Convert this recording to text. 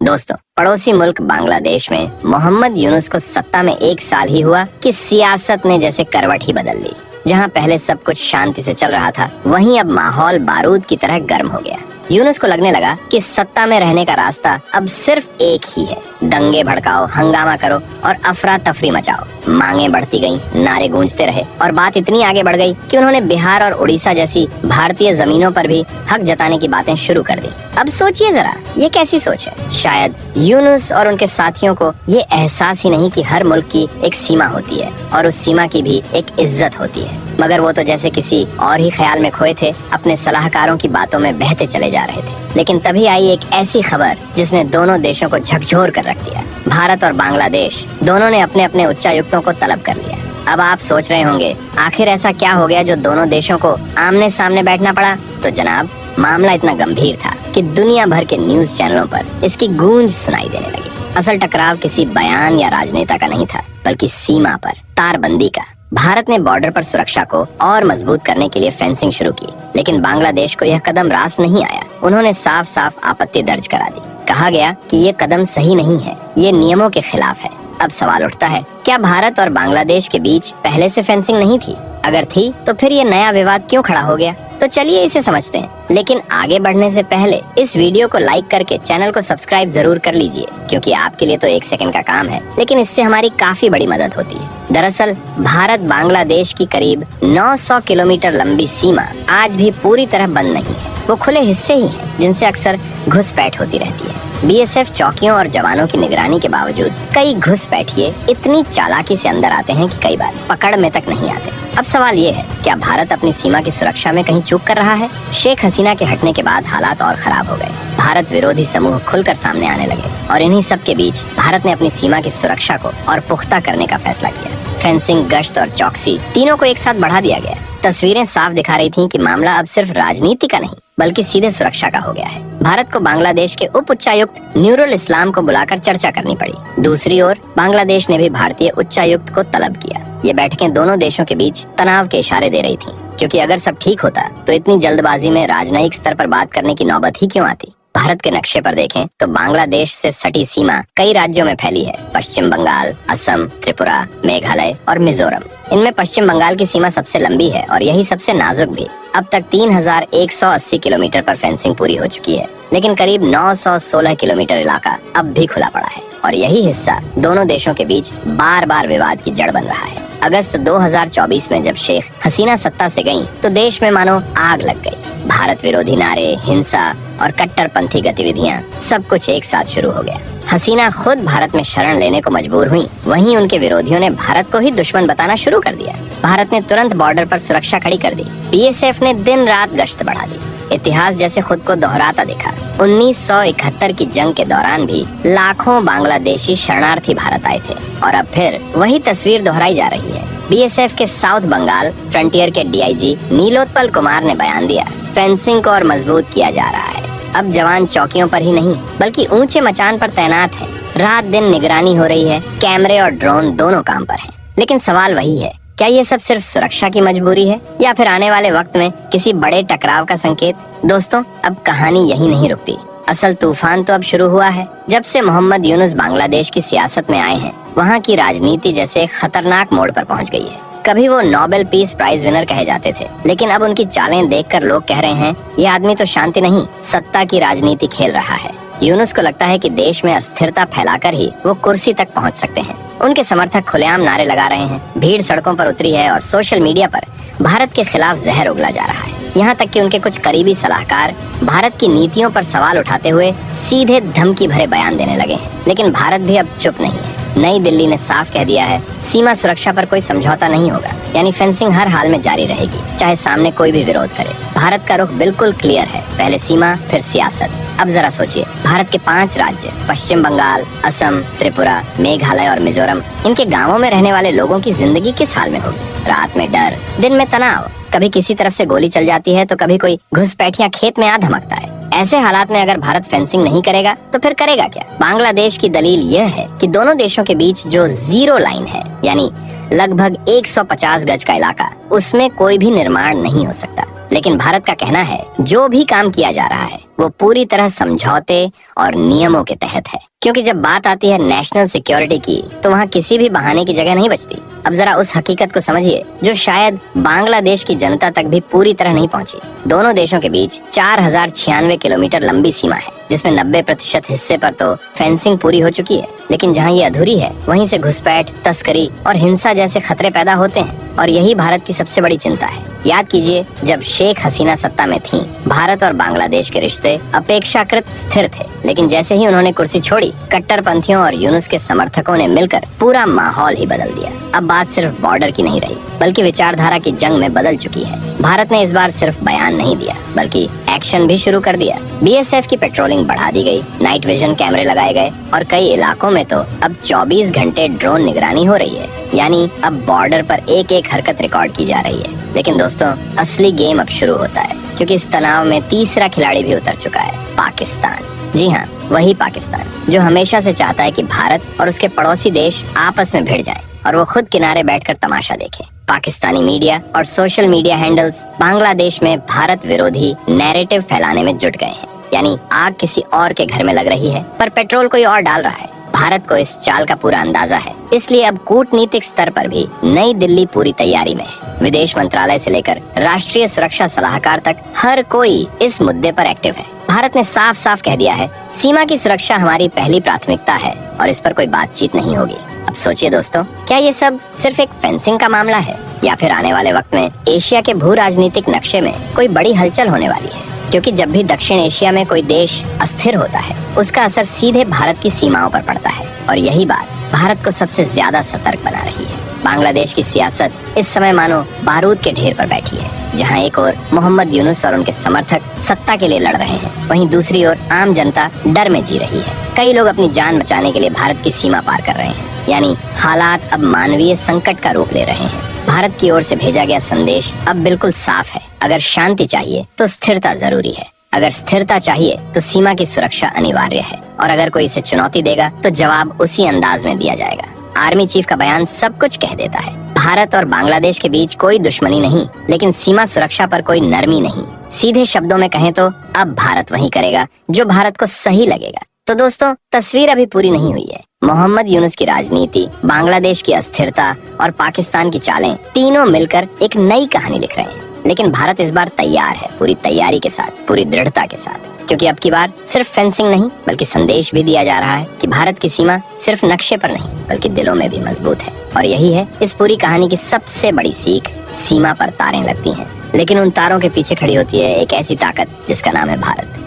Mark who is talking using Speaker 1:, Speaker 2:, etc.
Speaker 1: दोस्तों, पड़ोसी मुल्क बांग्लादेश में मोहम्मद यूनुस को सत्ता में 1 साल ही हुआ कि सियासत ने जैसे करवट ही बदल ली। जहां पहले सब कुछ शांति से चल रहा था, वहीं अब माहौल बारूद की तरह गर्म हो गया। यूनुस को लगने लगा कि सत्ता में रहने का रास्ता अब सिर्फ एक ही है, दंगे भड़काओ, हंगामा करो और अफरा तफरी मचाओ। मांगे बढ़ती गईं, नारे गूंजते रहे और बात इतनी आगे बढ़ गई कि उन्होंने बिहार और उड़ीसा जैसी भारतीय जमीनों पर भी हक जताने की बातें शुरू कर दी। अब सोचिए जरा, ये कैसी सोच है? शायद यूनुस और उनके साथियों को ये एहसास ही नहीं कि हर मुल्क की एक सीमा होती है और उस सीमा की भी एक इज्जत होती है। मगर वो तो जैसे किसी और ही ख्याल में खोए थे, अपने सलाहकारों की बातों में बहते चले जा रहे थे। लेकिन तभी आई एक ऐसी खबर जिसने दोनों देशों को झकझोर कर रख दिया। भारत और बांग्लादेश दोनों ने अपने अपने उच्चायुक्तों को तलब कर लिया। अब आप सोच रहे होंगे, आखिर ऐसा क्या हो गया जो दोनों देशों को आमने सामने बैठना पड़ा? तो जनाब, मामला इतना गंभीर था कि दुनिया भर के न्यूज चैनलों पर इसकी गूंज सुनाई देने लगी। असल टकराव किसी बयान या राजनेता का नहीं था, बल्कि सीमा पर तारबंदी का। भारत ने बॉर्डर पर सुरक्षा को और मजबूत करने के लिए फेंसिंग शुरू की, लेकिन बांग्लादेश को यह कदम रास नहीं आया। उन्होंने साफ साफ आपत्ति दर्ज करा दी। कहा गया कि ये कदम सही नहीं है, ये नियमों के खिलाफ है। अब सवाल उठता है, क्या भारत और बांग्लादेश के बीच पहले से फेंसिंग नहीं थी? अगर थी तो फिर ये नया विवाद क्यों खड़ा हो गया? तो चलिए इसे समझते हैं। लेकिन आगे बढ़ने से पहले इस वीडियो को लाइक करके चैनल को सब्सक्राइब जरूर कर लीजिए, क्योंकि आपके लिए तो 1 सेकंड का काम है, लेकिन इससे हमारी काफी बड़ी मदद होती है। दरअसल भारत बांग्लादेश की करीब 900 किलोमीटर लंबी सीमा आज भी पूरी तरह बंद नहीं है। वो खुले हिस्से ही हैं, जिनसे अक्सर घुसपैठ होती रहती है। बीएसएफ चौकियों और जवानों की निगरानी के बावजूद कई घुसपैठिए इतनी चालाकी से अंदर आते हैं कि कई बार पकड़ में तक नहीं आते। अब सवाल ये है, क्या भारत अपनी सीमा की सुरक्षा में कहीं चूक कर रहा है? शेख हसीना के हटने के बाद हालात और खराब हो गए। भारत विरोधी समूह खुलकर सामने आने लगे और इन्हीं सब के बीच भारत ने अपनी सीमा की सुरक्षा को और पुख्ता करने का फैसला किया। फेंसिंग, गश्त और चौकसी तीनों को एक साथ बढ़ा दिया गया। तस्वीरें साफ दिखा रही थीं कि मामला अब सिर्फ राजनीति का नहीं, बल्कि सीधे सुरक्षा का हो गया है। भारत को बांग्लादेश के उप उच्चायुक्त नूरुल इस्लाम को बुलाकर चर्चा करनी पड़ी। दूसरी ओर बांग्लादेश ने भी भारतीय उच्चायुक्त को तलब किया। ये बैठकें दोनों देशों के बीच तनाव के इशारे दे रही थीं, क्योंकि अगर सब ठीक होता तो इतनी जल्दबाजी में राजनयिक स्तर पर बात करने की नौबत ही क्यों आती? भारत के नक्शे पर देखें तो बांग्लादेश से सटी सीमा कई राज्यों में फैली है। पश्चिम बंगाल, असम, त्रिपुरा, मेघालय और मिजोरम। इनमें पश्चिम बंगाल की सीमा सबसे लंबी है और यही सबसे नाजुक भी। अब तक 3180 किलोमीटर पर फेंसिंग पूरी हो चुकी है, लेकिन करीब 916 किलोमीटर इलाका अब भी खुला पड़ा है और यही हिस्सा दोनों देशों के बीच बार बार विवाद की जड़ बन रहा है। अगस्त 2024 में जब शेख हसीना सत्ता से गईं, तो देश में मानो आग लग गई। भारत विरोधी नारे, हिंसा और कट्टरपंथी गतिविधियां, सब कुछ एक साथ शुरू हो गया। हसीना खुद भारत में शरण लेने को मजबूर हुई, वहीं उनके विरोधियों ने भारत को ही दुश्मन बताना शुरू कर दिया। भारत ने तुरंत बॉर्डर पर सुरक्षा खड़ी कर दी। बीएसएफ ने दिन रात गश्त बढ़ा दी। इतिहास जैसे खुद को दोहराता दिखा। 1971 की जंग के दौरान भी लाखों बांग्लादेशी शरणार्थी भारत आए थे और अब फिर वही तस्वीर दोहराई जा रही है। बीएसएफ के साउथ बंगाल फ्रंटियर के डीआईजी नीलोत्पल कुमार ने बयान दिया, फेंसिंग को और मजबूत किया जा रहा है। अब जवान चौकियों पर ही नहीं, बल्कि ऊंचे मचान पर तैनात हैं। रात दिन निगरानी हो रही है, कैमरे और ड्रोन दोनों काम पर हैं। लेकिन सवाल वही है, क्या ये सब सिर्फ सुरक्षा की मजबूरी है या फिर आने वाले वक्त में किसी बड़े टकराव का संकेत? दोस्तों, अब कहानी यही नहीं रुकती। असल तूफान तो अब शुरू हुआ है। जब से मोहम्मद यूनुस बांग्लादेश की सियासत में आए हैं, वहाँ की राजनीति जैसे खतरनाक मोड़ पर पहुँच गई है। कभी वो नोबेल पीस प्राइज विनर कहे जाते थे, लेकिन अब उनकी चालें देखकर लोग कह रहे हैं, ये आदमी तो शांति नहीं, सत्ता की राजनीति खेल रहा है। यूनुस को लगता है कि देश में अस्थिरता फैलाकर ही वो कुर्सी तक पहुंच सकते हैं। उनके समर्थक खुलेआम नारे लगा रहे हैं, भीड़ सड़कों पर उतरी है और सोशल मीडिया पर भारत के खिलाफ जहर उगला जा रहा है। यहाँ तक कि उनके कुछ करीबी सलाहकार भारत की नीतियों पर सवाल उठाते हुए सीधे धमकी भरे बयान देने लगे हैं। लेकिन भारत भी अब चुप नहीं है। नई दिल्ली ने साफ कह दिया है, सीमा सुरक्षा पर कोई समझौता नहीं होगा, यानी फेंसिंग हर हाल में जारी रहेगी, चाहे सामने कोई भी विरोध करे। भारत का रुख बिल्कुल क्लियर है, पहले सीमा फिर सियासत। अब जरा सोचिए, भारत के 5 राज्य पश्चिम बंगाल, असम, त्रिपुरा, मेघालय और मिजोरम, इनके गाँवों में रहने वाले लोगों की जिंदगी किस हाल में होगी? रात में डर, दिन में तनाव, कभी किसी तरफ से गोली चल जाती है तो कभी कोई घुसपैठिया खेत में आ धमकता है। ऐसे हालात में अगर भारत फेंसिंग नहीं करेगा तो फिर करेगा क्या? बांग्लादेश की दलील यह है कि दोनों देशों के बीच जो जीरो लाइन है, यानी लगभग 150 गज का इलाका, उसमें कोई भी निर्माण नहीं हो सकता। लेकिन भारत का कहना है जो भी काम किया जा रहा है वो पूरी तरह समझौते और नियमों के तहत है, क्योंकि जब बात आती है नेशनल सिक्योरिटी की तो वहाँ किसी भी बहाने की जगह नहीं बचती। अब जरा उस हकीकत को समझिए जो शायद बांग्लादेश की जनता तक भी पूरी तरह नहीं पहुँची। दोनों देशों के बीच 4096 किलोमीटर लंबी सीमा है, जिसमें 90% हिस्से पर तो फेंसिंग पूरी हो चुकी है। लेकिन जहाँ ये अधूरी है वहीं से घुसपैठ, तस्करी और हिंसा जैसे खतरे पैदा होते हैं, और यही भारत की सबसे बड़ी चिंता है। याद कीजिए, जब शेख हसीना सत्ता में थीं, भारत और बांग्लादेश के रिश्ते अपेक्षाकृत स्थिर थे। लेकिन जैसे ही उन्होंने कुर्सी छोड़ी, कट्टरपंथियों और यूनुस के समर्थकों ने मिलकर पूरा माहौल ही बदल दिया। अब बात सिर्फ बॉर्डर की नहीं रही, बल्कि विचारधारा की जंग में बदल चुकी है। भारत ने इस बार सिर्फ बयान नहीं दिया, बल्कि एक्शन भी शुरू कर दिया। बीएसएफ की पेट्रोलिंग बढ़ा दी गई, नाइट विजन कैमरे लगाए गए और कई इलाकों में तो अब 24 घंटे ड्रोन निगरानी हो रही है। यानी अब बॉर्डर पर एक एक हरकत रिकॉर्ड की जा रही है। लेकिन दोस्तों, असली गेम अब शुरू होता है, क्योंकि इस तनाव में तीसरा खिलाड़ी भी उतर चुका है, पाकिस्तान। जी हाँ, वही पाकिस्तान जो हमेशा से चाहता है कि भारत और उसके पड़ोसी देश आपस में भिड़ जाएं और वो खुद किनारे बैठकर तमाशा देखे। पाकिस्तानी मीडिया और सोशल मीडिया हैंडल्स बांग्लादेश में भारत विरोधी नैरेटिव फैलाने में जुट गए हैं। यानी आग किसी और के घर में लग रही है, पर पेट्रोल कोई और डाल रहा है। भारत को इस चाल का पूरा अंदाजा है, इसलिए अब कूटनीतिक स्तर पर भी नई दिल्ली पूरी तैयारी में है। विदेश मंत्रालय से लेकर राष्ट्रीय सुरक्षा सलाहकार तक हर कोई इस मुद्दे पर एक्टिव है। भारत ने साफ साफ कह दिया है, सीमा की सुरक्षा हमारी पहली प्राथमिकता है और इस पर कोई बातचीत नहीं होगी। अब सोचिए दोस्तों, क्या ये सब सिर्फ एक फेंसिंग का मामला है, या फिर आने वाले वक्त में एशिया के भू राजनीतिक नक्शे में कोई बड़ी हलचल होने वाली है? क्योंकि जब भी दक्षिण एशिया में कोई देश अस्थिर होता है, उसका असर सीधे भारत की सीमाओं पर पड़ता है, और यही बात भारत को सबसे ज्यादा सतर्क बना रही है। बांग्लादेश की सियासत इस समय मानो बारूद के ढेर पर बैठी है, जहां एक ओर मोहम्मद यूनुस और उनके समर्थक सत्ता के लिए लड़ रहे हैं, वहीं दूसरी ओर आम जनता डर में जी रही है। कई लोग अपनी जान बचाने के लिए भारत की सीमा पार कर रहे हैं। यानी हालात अब मानवीय संकट का रूप ले रहे हैं। भारत की ओर से भेजा गया संदेश अब बिल्कुल साफ है, अगर शांति चाहिए तो स्थिरता जरूरी है, अगर स्थिरता चाहिए तो सीमा की सुरक्षा अनिवार्य है, और अगर कोई इसे चुनौती देगा तो जवाब उसी अंदाज में दिया जाएगा। आर्मी चीफ का बयान सब कुछ कह देता है। भारत और बांग्लादेश के बीच कोई दुश्मनी नहीं, लेकिन सीमा सुरक्षा पर कोई नरमी नहीं। सीधे शब्दों में कहें तो अब भारत वही करेगा जो भारत को सही लगेगा। तो दोस्तों, तस्वीर अभी पूरी नहीं हुई है। मोहम्मद यूनुस की राजनीति, बांग्लादेश की अस्थिरता और पाकिस्तान की चालें तीनों मिलकर एक नई कहानी लिख रहे हैं। लेकिन भारत इस बार तैयार है, पूरी तैयारी के साथ, पूरी दृढ़ता के साथ, क्योंकि अब की बार सिर्फ फेंसिंग नहीं, बल्कि संदेश भी दिया जा रहा है कि भारत की सीमा सिर्फ नक्शे पर नहीं, बल्कि दिलों में भी मजबूत है। और यही है इस पूरी कहानी की सबसे बड़ी सीख। सीमा पर तारें लगती हैं, लेकिन उन तारों के पीछे खड़ी होती है एक ऐसी ताकत जिसका नाम है भारत।